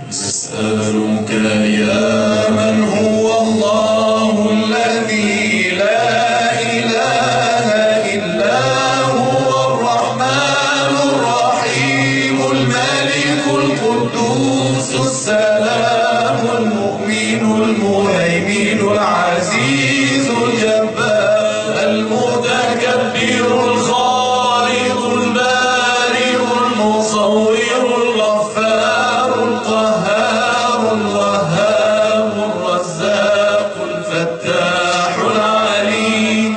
نسألك يا من هو الله الذي لا إله إلا هو الرحمن الرحيم الملك القدوس السلام المؤمن المهيمن العزيز الجبار المتكبر الخالق البارئ المصور الغفار القهار الوهاب الرزاق الفتاح العليم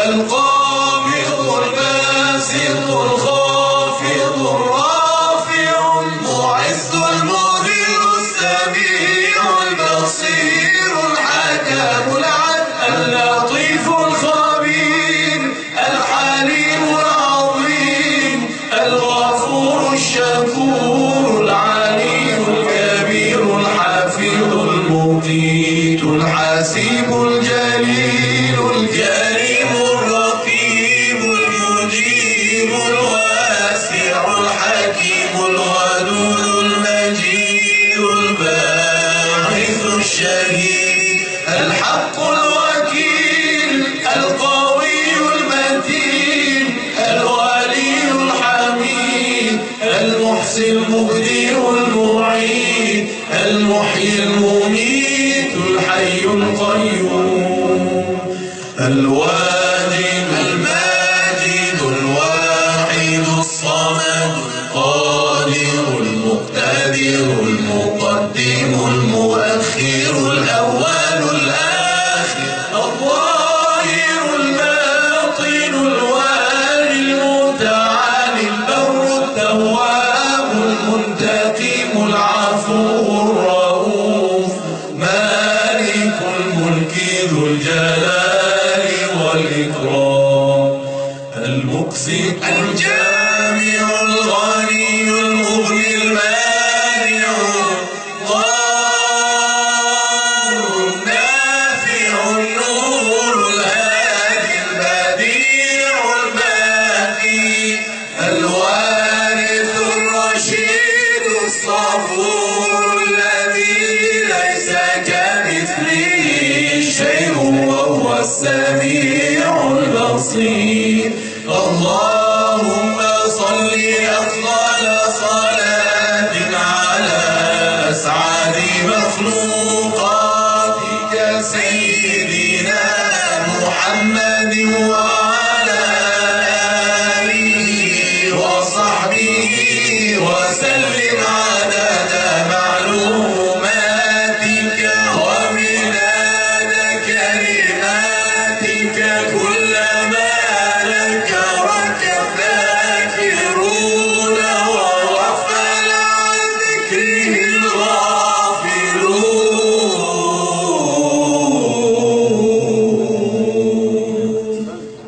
القابض الباسط الخافض الرافع المعز المذل السميع البصير الحكم العدل اللطيف الخبير الحليم العظيم الغفور الشكور العليم الكبير الحفيظ المقيت الحسيب الجليل الكريم الرقيب المجيب الواسع الحكيم الودود المجيد الباعث الشهيد الحق الوكيل القوي المتين الولي الحميد المحسن المبدئ المعيد المحيي المميت الحي القيوم الواجد الماجد الواحد الصمد القادر المقتدر المقدم المؤخر الأول الآخر الظاهر الباطن الوالي المتعالي البر التواب المنتقم العفو الرؤوف مالك الملك ذو الجلال والإكرام المقسط الجامع الغني المغني المانع الضار النافع النور الهادي البديع الباقي الوارث الرشيد الصبور الذي ليس كمثله شيء وهو السميع البصير اللهم صل أفضل صلاة على أسعد مخلوقات